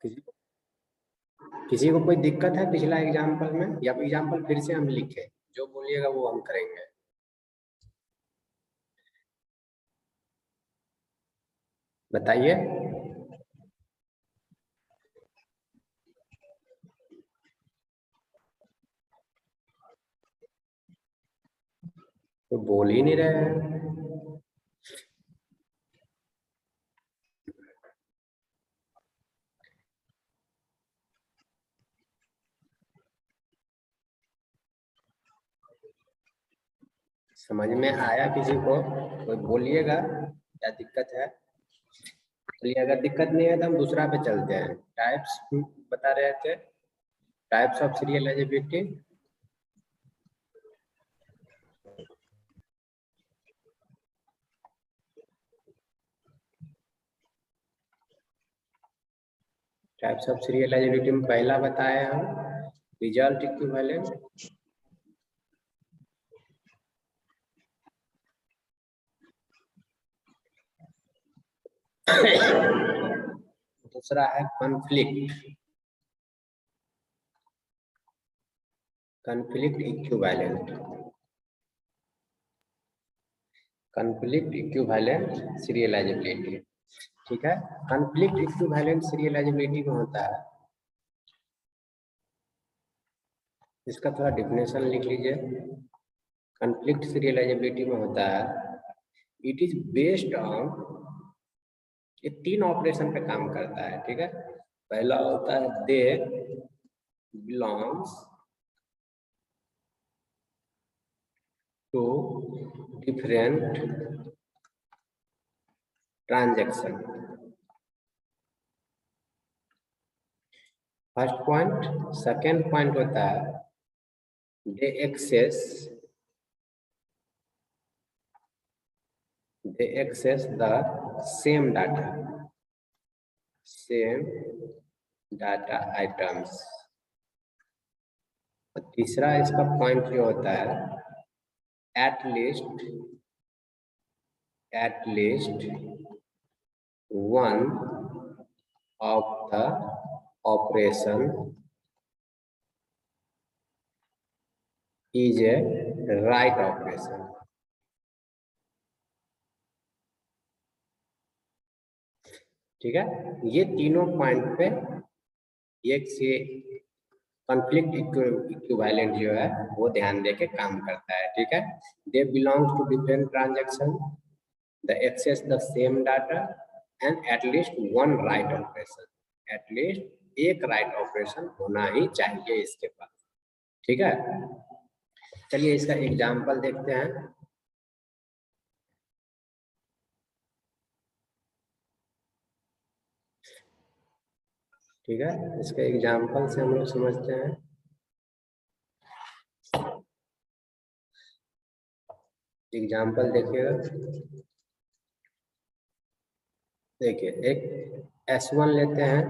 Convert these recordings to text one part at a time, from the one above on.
किसी को कोई दिक्कत है पिछला एग्जाम्पल में, या एग्जाम्पल फिर से हम लिखे? जो बोलिएगा वो हम करेंगे। बताइए। तो बोल ही नहीं रहे हैं। समझ में आया किसी को? कोई बोलिएगा क्या दिक्कत है। चलिए, अगर दिक्कत नहीं है तो हम दूसरा पे चलते हैं। टाइप्स बता रहे थे, types of serial eligibility. Types of serial eligibility में पहला बताए हम रिजल्ट इक्विवेलेंट। दूसरा है conflict, conflict equivalent, conflict equivalent serialisability. ठीक है, कॉन्फ्लिक्ट इक्विवेलेंट सीरियलाइजेबिलिटी में होता है, इसका थोड़ा डिफिनेशन लिख लीजिए। कॉन्फ्लिक्ट सीरियलाइजेबिलिटी में होता है, इट इज बेस्ड ऑन, ये 3 ऑपरेशन पे काम करता है। ठीक है, पहला होता है they belongs to different transaction. First point. Second point होता है they access the same data items। और तीसरा इसका पॉइंट जो होता है at least one of the operation is a right operation। ठीक है, ये तीनों पॉइंट पे एक से कॉन्फ्लिक्ट इक्विवेलेंट जो है वो ध्यान देके काम करता है। ठीक है, they belongs to different transaction, the access the same data and at least one write operation. At least एक राइट ऑपरेशन होना ही चाहिए इसके पास। ठीक है, चलिए इसका एग्जाम्पल देखते हैं। ठीक है, इसके एग्जाम्पल से हम लोग समझते हैं। एग्जाम्पल देखिएगा, देखिए एक S1 लेते हैं।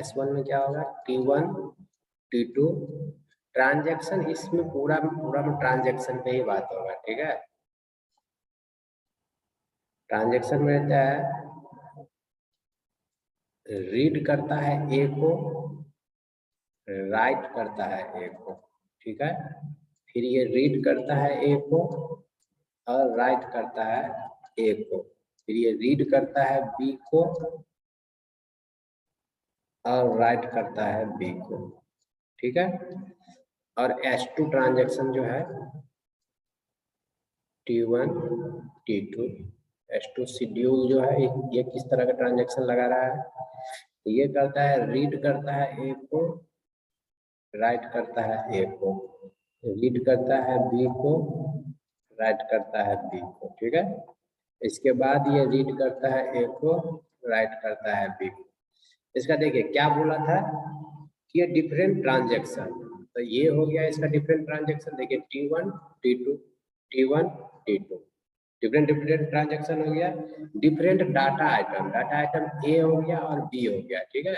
S1 में क्या होगा, T1 T2 ट्रांजैक्शन, इसमें पूरा में ट्रांजैक्शन पे ही बात होगा। ठीक है, ट्रांजैक्शन में रहता है रीड करता है ए को, राइट करता है ए को। ठीक है, फिर ये रीड करता है ए को और राइट करता है ए को, फिर ये रीड करता है बी को और राइट करता है बी को। ठीक है, और S2 ट्रांजैक्शन जो है T1 T2, S2 शेड्यूल जो है ये किस तरह का ट्रांजैक्शन लगा रहा है, तो ये करता है रीड करता है ए को, राइट करता है ए को, रीड करता है बी को, राइट करता है बी को। ठीक है, इसके बाद ये रीड करता है ए को, राइट करता है बी को। इसका देखिए क्या बोला था कि ये डिफरेंट ट्रांजैक्शन, तो ये हो गया इसका डिफरेंट ट्रांजैक्शन। देखिए T1 T2 T1 T2 different transaction हो गया। डिफरेंट डाटा आइटम ए हो गया और बी हो गया। ठीक है,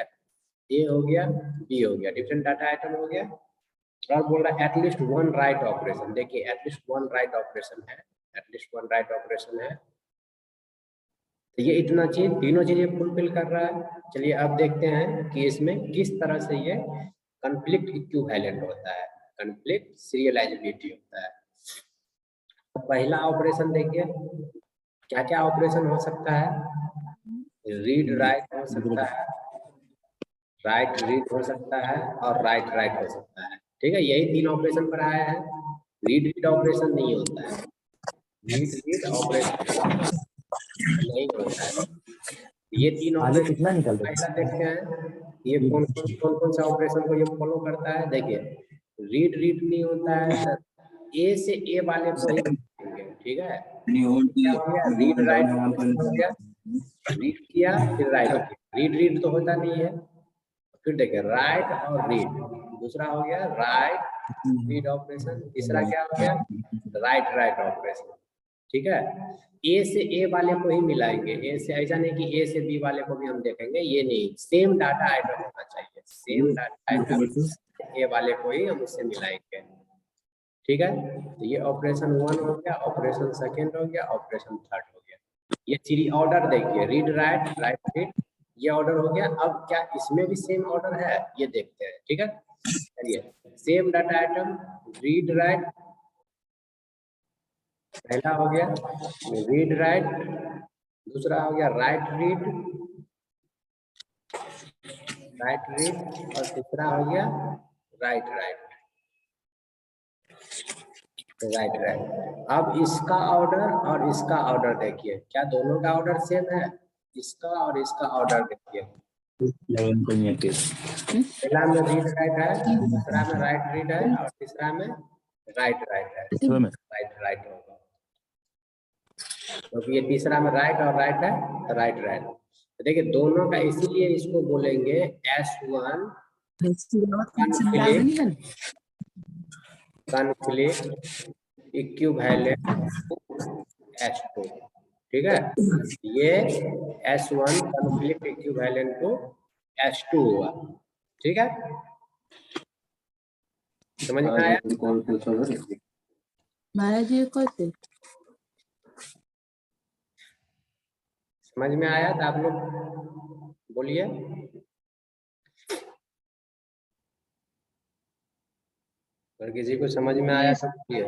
ए हो गया बी हो गया, डिफरेंट डाटा आइटम हो गया। और बोल रहा है एटलीस्ट वन राइट ऑपरेशन। देखिए एटलीस्ट वन राइट ऑपरेशन है, एटलीस्ट वन राइट ऑपरेशन है। तो ये इतना चीज, तीनों चीजें फुलफिल कर रहा है। चलिए अब देखते हैं कि इसमें किस तरह से ये कॉन्फ्लिक्ट इक्विवेलेंट होता है, कॉन्फ्लिक्ट सीरियलाइजेबिलिटी होता है। तो पहला ऑपरेशन देखिए, क्या क्या ऑपरेशन हो सकता है। रीड राइट हो सकता है, राइट रीड हो सकता है, और राइट राइट हो सकता है। ठीक है, यही तीन ऑपरेशन पर आया है। रीड रीड ऑपरेशन नहीं होता है, रीड रीड ऑपरेशन नहीं होता है। ये तीन आगे ऑपरेशन कितना निकल पहला रहा देखते हैं, ये कौन कौन सा ऑपरेशन को ये फॉलो करता है। देखिए, रीड रीड नहीं होता है तो ए से ए वाले को ही देंगे। ठीक है, क्या हो गया, रीड राइट हो गया, रीड किया फिर राइट किया, रीड रीड तो होता नहीं है। फिर देखिए राइट और रीड, दूसरा हो गया राइट रीड ऑपरेशन, तीसरा क्या हो गया, राइट राइट ऑपरेशन। ठीक है, ए से ए वाले को ही मिलाएंगे, ए से, ऐसा नहीं कि ए से बी वाले को भी हम देखेंगे, ये नहीं, सेम डाटा आइटम होना चाहिए, सेम डाटा आइटम ए वाले को ही हम उससे मिलाएंगे। ठीक है, तो ये ऑपरेशन 1 हो गया, ऑपरेशन सेकेंड हो गया, ऑपरेशन थर्ड हो गया। ये थ्री ऑर्डर देखिए, रीड राइट राइट रीड, ये ऑर्डर हो गया। अब क्या इसमें भी सेम ऑर्डर है, ये देखते हैं। ठीक है, चलिए, same data item, read write पहला हो गया, रीड राइट, दूसरा हो गया राइट रीड, राइट रीड, और तीसरा हो गया राइट राइट, राइट राइट। अब इसका ऑर्डर और इसका ऑर्डर देखिए, क्या दोनों का ऑर्डर सेम है। इसका और इसका ऑर्डर देखिए, पहला में रीड राइट है, दूसरा में राइट रीड है, और तीसरा में राइट राइट है, राइट राइट होगा क्योंकि ये तीसरा में राइट और राइट है तो राइट राइट। तो देखिए दोनों का, इसीलिए इसको बोलेंगे S1 कॉन्फ्लिक्ट इक्विवेलेंट S2। ठीक है, ये S1 conflict equivalent to S2 हुआ। ठीक है, समझ में आया। समझ में आया तो आप लोग बोलिए। अगर किसी को समझ में आया तो बोलिए।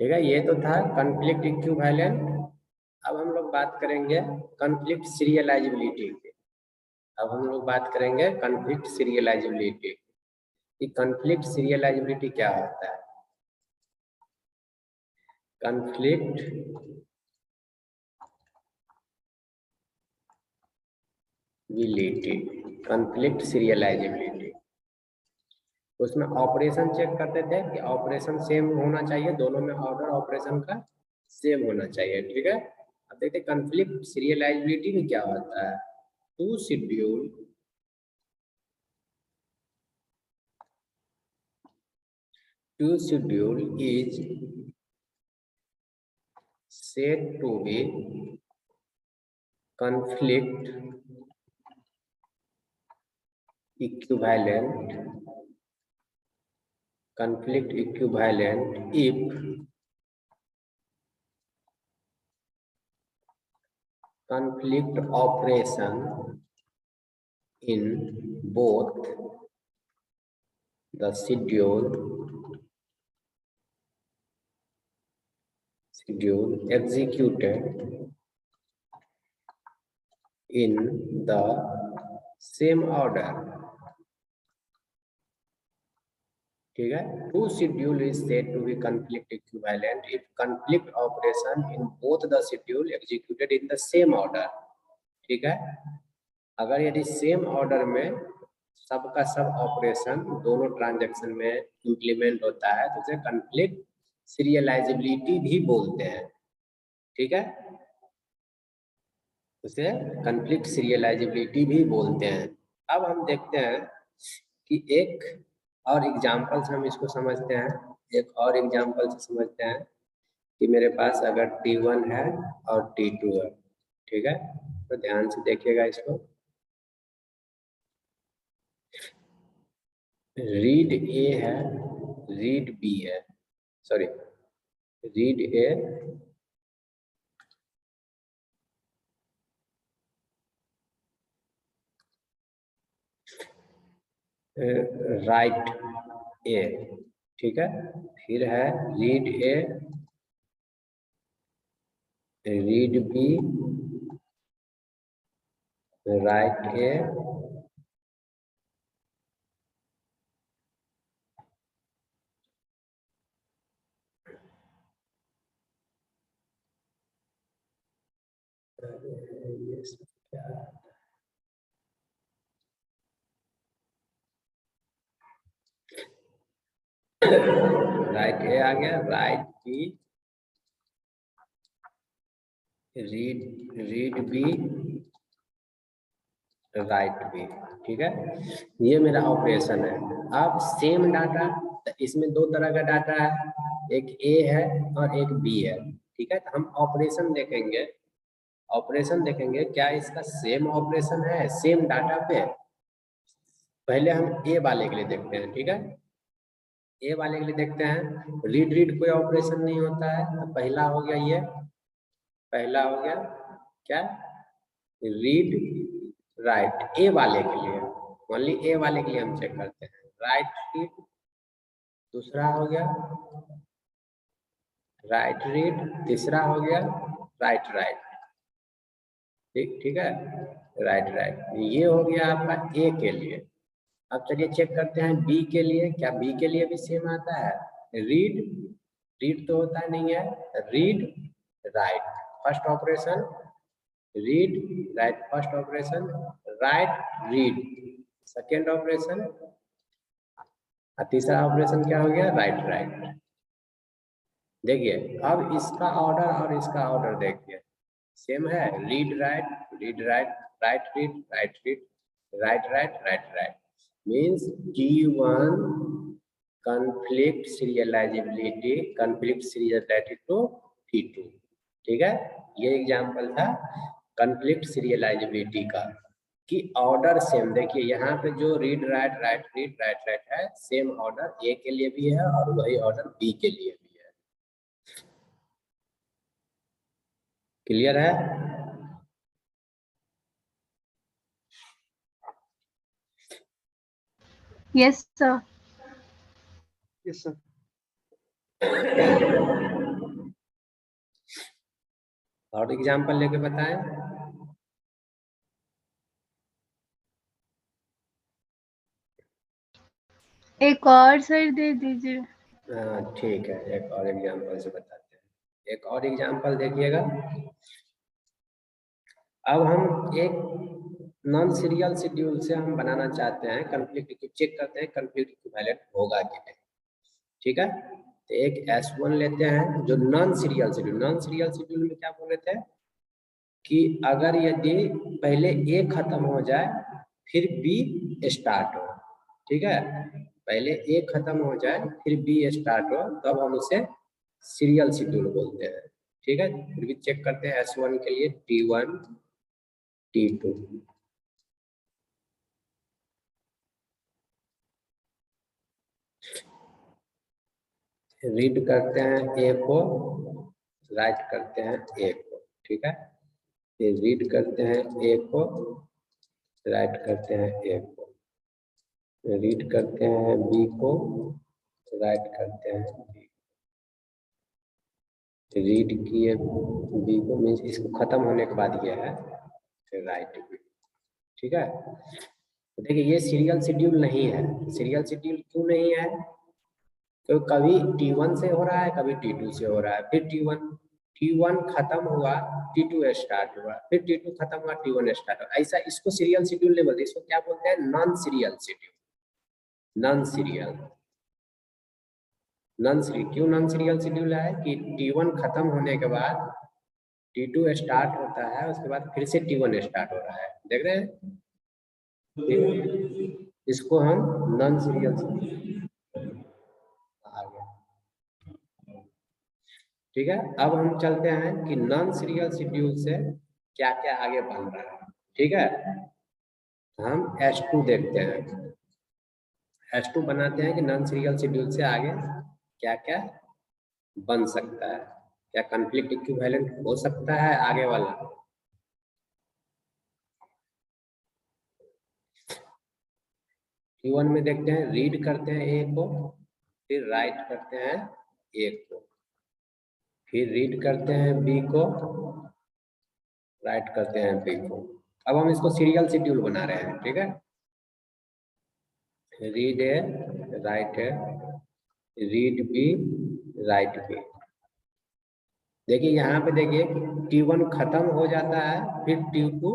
ठीक है, ये तो था कॉन्फ्लिक्ट इक्विवेलेंट। अब हम लोग बात करेंगे कॉन्फ्लिक्ट सीरियलाइजेबिलिटी की। अब हम लोग बात करेंगे कॉन्फ्लिक्ट सीरियलाइजेबिलिटी की। कॉन्फ्लिक्ट सीरियलाइजेबिलिटी क्या होता है। कॉन्फ्लिक्ट कॉन्फ्लिक्ट सीरियलाइजेबिलिटी, उसमें ऑपरेशन चेक करते थे कि ऑपरेशन सेम होना चाहिए, दोनों में ऑर्डर ऑपरेशन का सेम होना चाहिए। ठीक है, अब देखते हैं कॉन्फ्लिक्ट सीरियलाइजेबिलिटी में क्या होता है। Two schedule is said to be conflict equivalent if conflict operation in both the schedule executed in the same order। ठीक है, two schedule is said to be conflict equivalent if conflict operation in both the schedule executed in the same order। ठीक है, अगर यदि same order में सबका सब operation दोनों ट्रांजैक्शन में इंप्लीमेंट होता है तो उसे कॉन्फ्लिक्ट सीरियलाइजेबिलिटी भी बोलते हैं। ठीक है, उसे कॉन्फ्लिक्ट सीरियलाइजेबिलिटी भी बोलते हैं। अब हम देखते हैं कि एक और एग्जांपल से हम इसको समझते हैं, एक और एग्जांपल से समझते हैं कि मेरे पास अगर T1 है और T2 है। ठीक है, तो ध्यान से देखिएगा इसको। रीड ए है, रीड बी है, sorry read A write A, ठीक है। फिर है read A, read B, write A, ये सब क्या है? राइट ए आ गया, write B, read B, write B, ठीक है। ये मेरा ऑपरेशन है। अब सेम डाटा, इसमें दो तरह का डाटा है, एक ए है और एक बी है, ठीक है। तो हम ऑपरेशन देखेंगे, ऑपरेशन देखेंगे क्या इसका सेम ऑपरेशन है सेम डाटा पे। पहले हम ए वाले के लिए देखते हैं, ठीक है। ए वाले के लिए देखते हैं, रीड रीड कोई ऑपरेशन नहीं होता है, तो पहला हो गया ये, पहला हो गया क्या, रीड राइट ए वाले के लिए, ओनली ए वाले के लिए हम चेक करते हैं, राइट रीड। दूसरा हो गया राइट रीड, तीसरा हो गया राइट राइट, ठीक ठीक है, राइट राइट। ये हो गया आपका ए के लिए। अब चलिए चेक करते हैं बी के लिए, क्या बी के लिए भी सेम आता है, रीड, रीड तो होता नहीं है, read write first operation, read write first operation, right read second operation, और तीसरा ऑपरेशन क्या हो गया, राइट राइट। देखिए अब इसका ऑर्डर और इसका ऑर्डर देखिए सेम है, read write, read write, right read, right read, right right, right right. Means T1 conflict serializability, conflict serializability to T2, ठीक है। ये एग्जाम्पल था conflict serializability का, कि ऑर्डर सेम। देखिए यहाँ पे जो read write, right read, right right है, सेम ऑर्डर ए के लिए भी है और वही ऑर्डर बी के लिए भी है। क्लियर है? Yes sir. Yes sir. और एग्जाम्पल लेके बताएं। एक और सर दे दीजिए। हाँ ठीक है, एक और एग्जाम्पल से बताते हैं। एक और एग्जाम्पल देखिएगा। अब हम एक नॉन सीरियल शेड्यूल से हम बनाना चाहते हैं कंफ्लिक्ट, चेक करते हैं कंफ्लिक्ट इक्विवेलेंट होगा कि नहीं, ठीक है। तो एक S1 लेते हैं जो non serial schedule, non serial schedule में क्या बोल रहे थे कि अगर यदि पहले ए खत्म हो जाए फिर बी स्टार्ट हो, ठीक है। पहले ए खत्म हो जाए फिर बी स्टार्ट हो, तब हम उसे सीरियल शेड्यूल बोलते हैं, ठीक है। फिर भी चेक करते हैं S1 के लिए T1 T2, रीड करते हैं ए को, राइट करते हैं ए को, ठीक है। फिर रीड करते हैं ए को, राइट करते हैं ए को, रीड करते हैं बी को, राइट करते हैं बी, रीड किए बी को, मीन्स इसको खत्म होने के बाद ये है फिर राइट बी, ठीक है। तो देखिए ये सीरियल शेड्यूल नहीं है। सीरियल शेड्यूल क्यों नहीं है, तो कभी T1 से हो रहा है, कभी T2 से हो रहा है, फिर T1 खत्म हुआ T2 स्टार्ट हुआ, फिर T2 खत्म हुआ T1 स्टार्ट हुआ। ऐसा इसको सीरियल शेड्यूल नहीं बोलते, इसको क्या बोलते हैं, non serial schedule. Non serial, non serial क्यों नॉन सीरियल शेड्यूल है कि T1 खत्म होने के बाद T2 स्टार्ट होता है, उसके बाद फिर से T1 स्टार्ट हो रहा है, देख रहे हैं। इसको हम नॉन सीरियल आ गया, ठीक है। अब हम चलते हैं कि नॉन सीरियल शेड्यूल से क्या क्या आगे बन रहा है, ठीक है। हम S2 देखते हैं, S2 बनाते हैं कि नॉन सीरियल शेड्यूल से आगे क्या क्या बन सकता है। क्या कॉन्फ्लिक्ट इक्विवेलेंट हो सकता है आगे वाला? Q1 में देखते हैं, रीड करते हैं ए को, फिर राइट करते हैं ए को, फिर रीड करते हैं बी को, राइट करते हैं बी को। अब हम इसको सीरियल शेड्यूल बना रहे हैं, ठीक है। Read A, write A, read B, write B. देखिए यहाँ पे देखिए T1 खत्म हो जाता है, फिर T2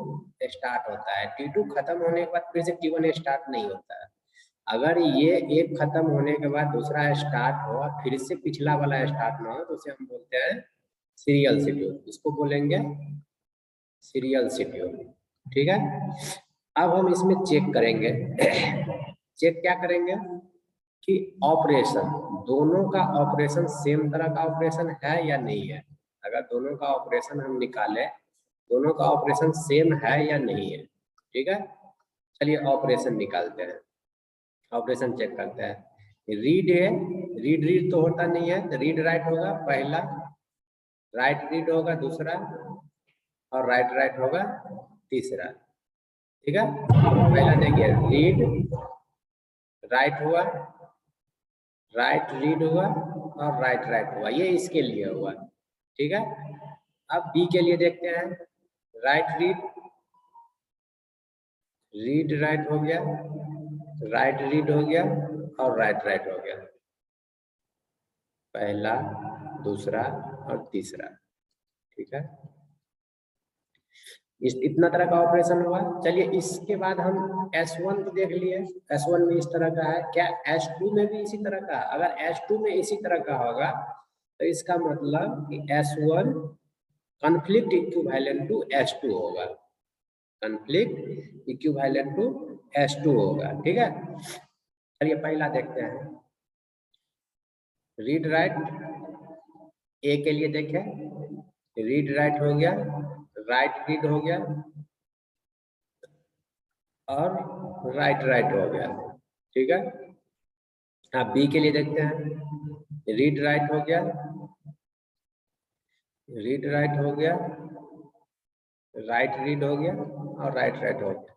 स्टार्ट होता है। T2 खत्म होने के बाद फिर से T1 स्टार्ट नहीं होता है। अगर ये एक खत्म होने के बाद दूसरा स्टार्ट हो, फिर से पिछला वाला स्टार्ट ना हो, तो उसे हम बोलते हैं सीरियल शेड्यूल। इसको बोलेंगे सीरियल शेड्यूल, ठीक है। अब हम इसमें चेक करेंगे चेक क्या करेंगे कि ऑपरेशन, दोनों का ऑपरेशन सेम तरह का ऑपरेशन है या नहीं है। अगर दोनों का ऑपरेशन हम निकाले, दोनों का ऑपरेशन सेम है या नहीं है, ठीक है। चलिए ऑपरेशन निकालते हैं, ऑपरेशन चेक करते हैं। रीड है, रीड रीड तो होता नहीं है, तो रीड राइट होगा पहला, राइट रीड होगा दूसरा, और राइट राइट होगा तीसरा, ठीक है। पहला देखिए रीड राइट हुआ, राइट रीड हुआ, और राइट राइट हुआ, ये इसके लिए हुआ, ठीक है। अब बी के लिए देखते हैं, राइट रीड, रीड राइट हो गया, राइट रीड हो गया, और राइट राइट हो गया, पहला दूसरा और तीसरा, ठीक है। इतना तरह का ऑपरेशन हुआ। चलिए इसके बाद हम S1 को देख लिए, S1 में इस तरह का है, क्या S2 में भी इसी तरह का? अगर S2 में इसी तरह का होगा तो इसका मतलब कि S1 conflict equivalent to S2 होगा, कॉन्फ्लिक्ट इक्विवेलेंट टू S2 होगा, ठीक है। चलिए पहला देखते हैं, रीड राइट ए के लिए देखें, रीड राइट हो गया, राइट रीड हो गया, और राइट राइट हो गया, ठीक है। अब बी के लिए देखते हैं, रीड राइट हो गया, रीड राइट हो गया, राइट रीड हो गया, और राइट राइट हो गया।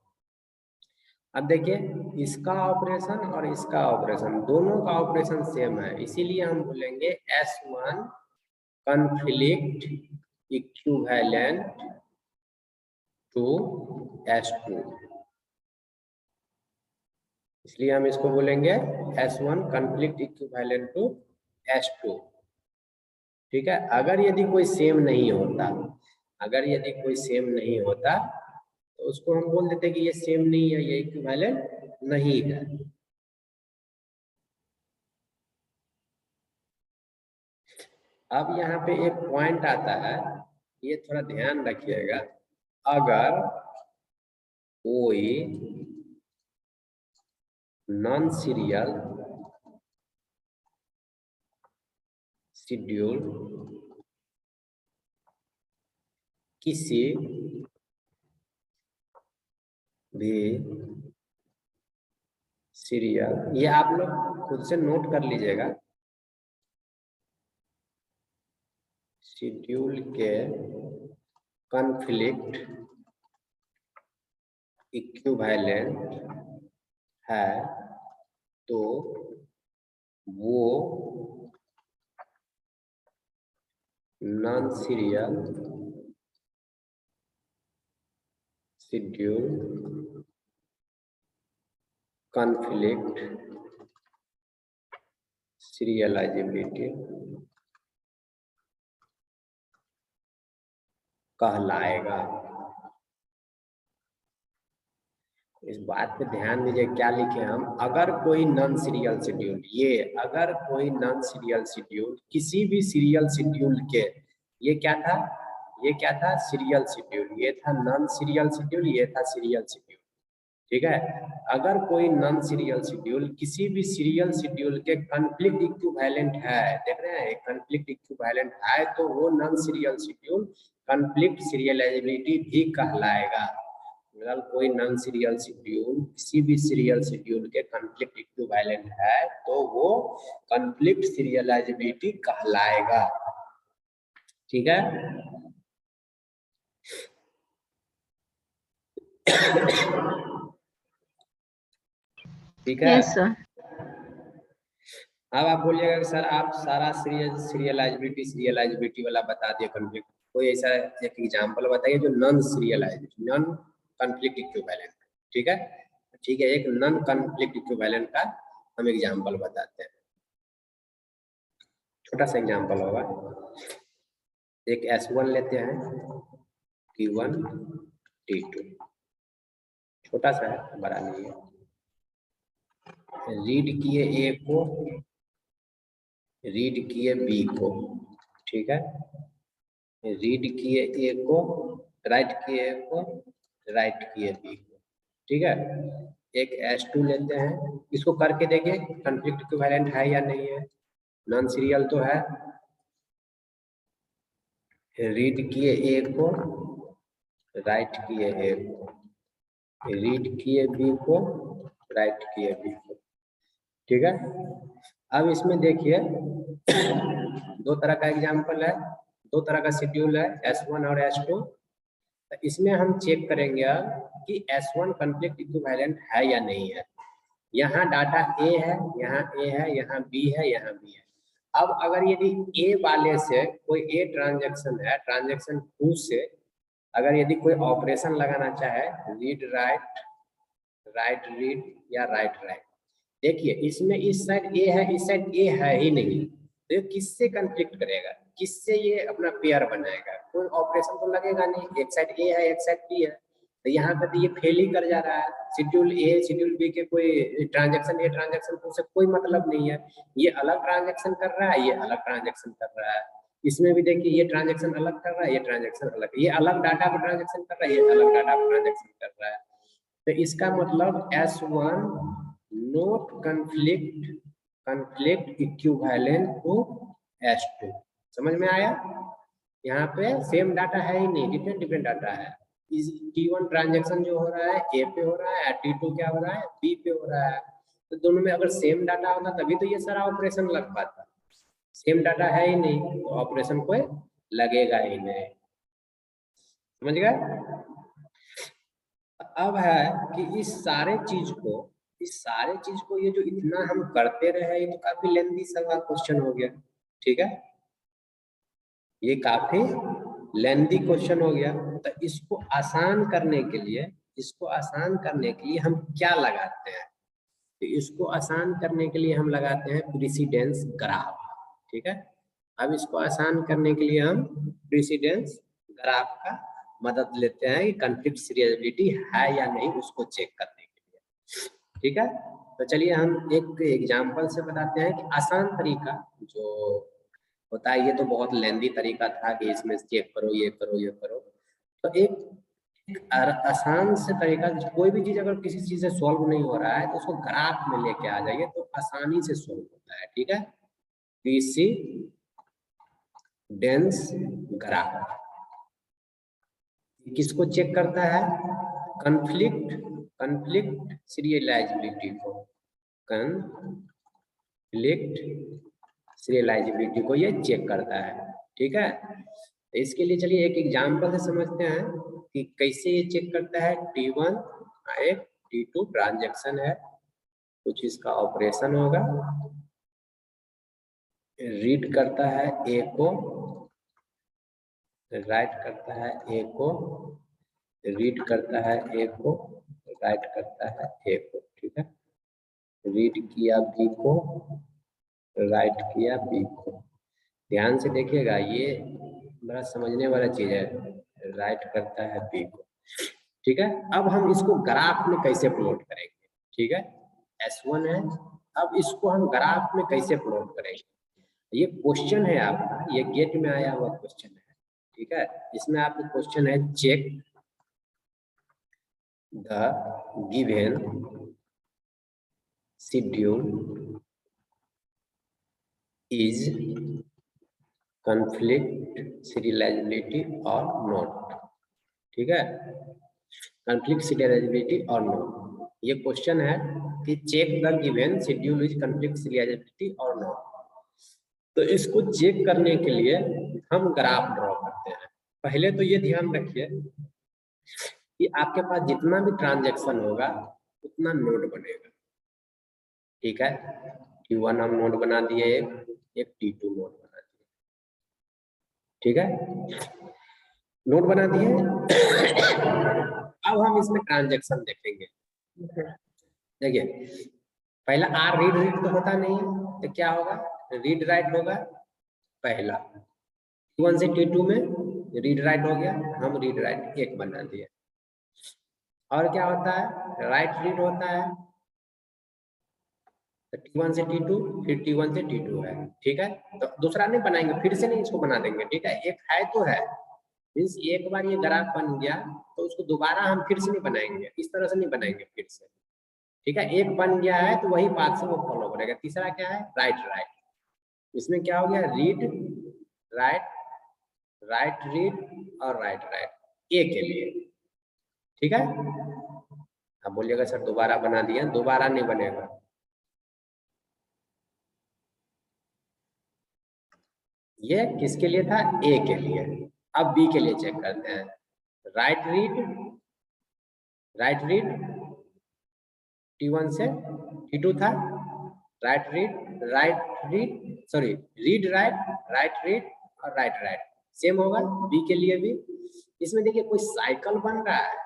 अब देखिए इसका ऑपरेशन और इसका ऑपरेशन, दोनों का ऑपरेशन सेम है, इसीलिए हम बोलेंगे S1 conflict equivalent to S2, इसलिए हम इसको बोलेंगे S1 conflict equivalent to S2, ठीक है। अगर यदि कोई सेम नहीं होता, अगर यदि कोई सेम नहीं होता तो उसको हम बोल देते कि ये सेम नहीं है, ये इक्विवेलेंट नहीं है। अब यहाँ पे एक पॉइंट आता है, ये थोड़ा ध्यान रखिएगा। अगर कोई नॉन सीरियल शेड्यूल किसी भी सीरियल, ये आप लोग खुद से नोट कर लीजिएगा, शेड्यूल के कॉन्फ्लिक्ट इक्विवेलेंट है तो वो non serial schedule conflict serialisability कहलाएगा। इस बात पे ध्यान दीजिए, क्या लिखे हम, अगर कोई नॉन सीरियल शेड्यूल, ये अगर कोई नॉन सीरियल शेड्यूल किसी भी सीरियल शेड्यूल के, ये क्या था, ये क्या था, सीरियल शेड्यूल, ये था नॉन सीरियल शेड्यूल, ये था सीरियल शेड्यूल, ठीक है। अगर कोई नॉन सीरियल शेड्यूल किसी भी सीरियल शेड्यूल के कॉन्फ्लिक्ट इक्विवेलेंट है, देख रहे हैं कॉन्फ्लिक्ट इक्विवेलेंट है, तो वो non serial schedule conflict serialisability भी कहलाएगा, मतलब कोई नॉन सीरियल शेड्यूल किसी भी सीरियल शेड्यूल के कॉन्फ्लिक्ट इक्विवेलेंट है तो वो कॉन्फ्लिक्ट सीरियलाइजेबिलिटी कहलाएगा। ठीक है, ठीक है। Yes sir. अब आप बोलिएगा कि सर आप सारा सीरियलाइजेबिलिटी वाला बता दिए कॉन्फ्लिक्ट, कोई ऐसा एक एग्जांपल बताइए जो non serialisability non conflict equivalent. ठीक है, ठीक है, एक नॉन कॉन्फ्लिक्ट इक्विवेलेंट का हम एग्जांपल बताते हैं। छोटा सा एग्जांपल होगा, एक S1 लेते हैं, T1 T2, छोटा सा है, बड़ा नहीं है। रीड किए A को, रीड किए B को, ठीक है, रीड किए A को, राइट किए A को, राइट किए B को, ठीक है। एक S2 लेते हैं, इसको करके देखिए कॉन्फ्लिक्ट इक्विवेलेंट है या नहीं है, नॉन सीरियल तो है। रीड किए A को, राइट किए A को, रीड किए B को, राइट किए B को, ठीक है। अब इसमें देखिए दो तरह का एग्जांपल है, दो तरह का शेड्यूल है, S1 और S2। तो इसमें हम चेक करेंगे अब कि S1 कॉन्फ्लिक्ट इक्विवेलेंट है या नहीं है। यहाँ डाटा A है, यहाँ A है, यहाँ B है, यहाँ B है। अब अगर यदि A वाले से कोई A ट्रांजैक्शन है, ट्रांजैक्शन 2 से अगर यदि कोई ऑपरेशन लगाना चाहे, रीड राइट, राइट रीड या राइट राइट, देखिए इसमें इस साइड ए है, इस साइड ए है ही नहीं, तो ये किससे कॉन्फ्लिक्ट करेगा, किससे ये अपना पेयर बनाएगा, कोई ऑपरेशन तो लगेगा नहीं, एक साइड ए है एक साइड बी है, तो यहाँ पर तो ये फेल ही कर जा रहा है। शेड्यूल ए शेड्यूल बी के कोई ट्रांजैक्शन ए ट्रांजैक्शन से कोई मतलब नहीं है, ये अलग ट्रांजैक्शन कर रहा है, ये अलग ट्रांजैक्शन कर रहा है। इसमें भी देखिए ये ट्रांजैक्शन अलग कर रहा है, ये ट्रांजैक्शन अलग, ये अलग डाटा पर ट्रांजैक्शन कर रहा है, ये अलग डाटा पर ट्रांजैक्शन कर रहा है। तो इसका मतलब S1 note conflict equivalent to S2। समझ में आया? यहाँ पे सेम डाटा है ही नहीं, डिफरेंट डिफरेंट डाटा है। T1 ट्रांजैक्शन जो हो रहा है A पे हो रहा है, T2 क्या हो रहा है B पे हो रहा है। तो दोनों में अगर सेम डाटा होता तभी तो ये सारा ऑपरेशन लग पाता, सेम डाटा है ही नहीं तो ऑपरेशन कोई लगेगा ही नहीं। समझ गए? अब है कि इस सारे चीज को ये जो इतना हम करते रहे, ये तो काफी लेंथी सा क्वेश्चन हो गया। ठीक है, ये काफी लेंथी क्वेश्चन हो गया। तो इसको आसान करने के लिए हम क्या लगाते हैं, तो इसको आसान करने के लिए हम लगाते हैं प्रेसिडेंस ग्राफ। ठीक है, अब इसको आसान करने के लिए हम प्रेसिडेंस ग्राफ का मदद लेते हैं कि कॉन्फ्लिक्ट सीरियलाइजेबिलिटी है या नहीं उसको चेक करने के लिए। ठीक है, तो चलिए हम एक एग्जांपल से बताते हैं कि आसान तरीका जो होता है, ये तो बहुत लेंदी तरीका था कि इसमें चेक करो, ये करो, ये करो। तो एक आसान से तरीका, कोई भी चीज अगर किसी चीज से सॉल्व नहीं हो रहा है तो उसको ग्राफ में लेके आ जाइए तो आसानी से सॉल्व होता है। ठीक है, पीसी डेंस ग्राफ किसको चेक करता है, कॉन्फ्लिक्ट सीरियलाइजेबिलिटी को, कॉन्फ्लिक्ट सीरियलाइजेबिलिटी को ये चेक करता है। ठीक है, तो इसके लिए चलिए एक एग्जांपल से समझते हैं कि कैसे ये चेक करता है। T1 एक T2 ट्रांजैक्शन है, कुछ इसका ऑपरेशन होगा, रीड करता है A को, राइट करता है A को, रीड करता है A को, राइट करता है A को। ठीक है, रीड किया B को, राइट किया B को। ध्यान से देखिएगा, ये बड़ा समझने वाला चीज है, राइट करता है B को। ठीक है, अब हम इसको ग्राफ में कैसे प्लॉट करेंगे। ठीक है, S1 है, अब इसको हम ग्राफ में कैसे प्लॉट करेंगे, ये क्वेश्चन है आपका, ये गेट में आया हुआ क्वेश्चन है। ठीक है, इसमें आपका क्वेश्चन है check the given schedule is conflict serializability और नॉट। ठीक है, conflict serializability or not। ये क्वेश्चन है कि check the given schedule with conflict serializability or not। तो इसको चेक करने के लिए हम ग्राफ ड्रॉ करते हैं। पहले तो ये ध्यान रखिए कि आपके पास जितना भी ट्रांजैक्शन होगा उतना नोड बनेगा, ठीक है। T1 हम नोड बना दिए, एक T2 नोड बना दिए, ठीक है, नोड बना दिए। अब हम इसमें ट्रांजैक्शन देखेंगे। देखिए पहला आर रीड रीड तो होता नहीं है, तो क्या होगा, रीड राइट होगा। पहला T1 से T2 में रीड राइट हो गया, हम रीड राइट एक बना दिए। और क्या होता है, राइट रीड होता है, तो T1 से T2 फिर T1 से T2 है, ठीक है। तो दूसरा नहीं बनाएंगे, फिर से नहीं इसको बना देंगे, ठीक है। एक है तो है, मीन्स एक बार ये ग्राफ बन गया तो उसको दोबारा हम फिर से नहीं बनाएंगे, इस तरह से नहीं बनाएंगे फिर से, ठीक है। एक बन गया है तो वही बात से वो फॉलो करेगा। तीसरा क्या है, राइट राइट। इसमें क्या हो गया, रीड राइट, राइट रीड और राइट राइट ए के लिए, ठीक है। अब बोलिएगा सर दोबारा बना दिया, दोबारा नहीं बनेगा। ये किसके लिए था, ए के लिए। अब बी के लिए चेक करते हैं, right read, right read T1 से T2 था, right read sorry read write, right read और राइट राइट सेम होगा बी के लिए भी। इसमें देखिए कोई साइकिल बन रहा है,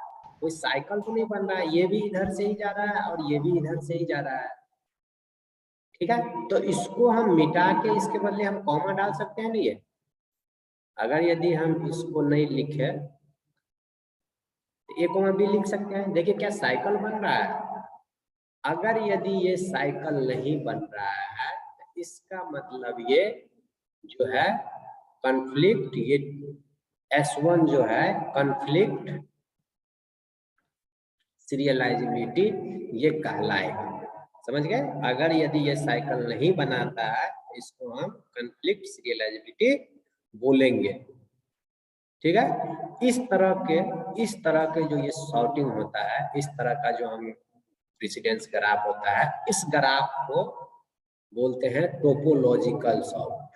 कोई साइकिल तो नहीं बन रहा है, ये भी इधर से ही जा रहा है और ये भी इधर से ही जा रहा है, ठीक है। तो इसको हम मिटा के इसके बदले हम कॉमा डाल सकते हैं नहीं है। अगर यदि हम इसको नहीं लिखे तो ए कॉमा बी लिख सकते हैं। देखिए क्या साइकिल बन रहा है। अगर यदि ये साइकिल नहीं बन रहा है तो इसका मतलब ये जो है कॉन्फ्लिक्ट, ये S1 जो है कॉन्फ्लिक्ट सीरियलाइजेबिलिटी ये कहलाएगा, समझ गए। अगर यदि ये साइकिल नहीं बनाता है इसको हम कॉन्फ्लिक्ट सीरियलाइजेबिलिटी बोलेंगे, ठीक है। इस तरह के जो ये सॉर्टिंग होता है, इस तरह का जो हम प्रेसिडेंस ग्राफ होता है, इस ग्राफ को बोलते हैं टोपोलॉजिकल सॉर्ट।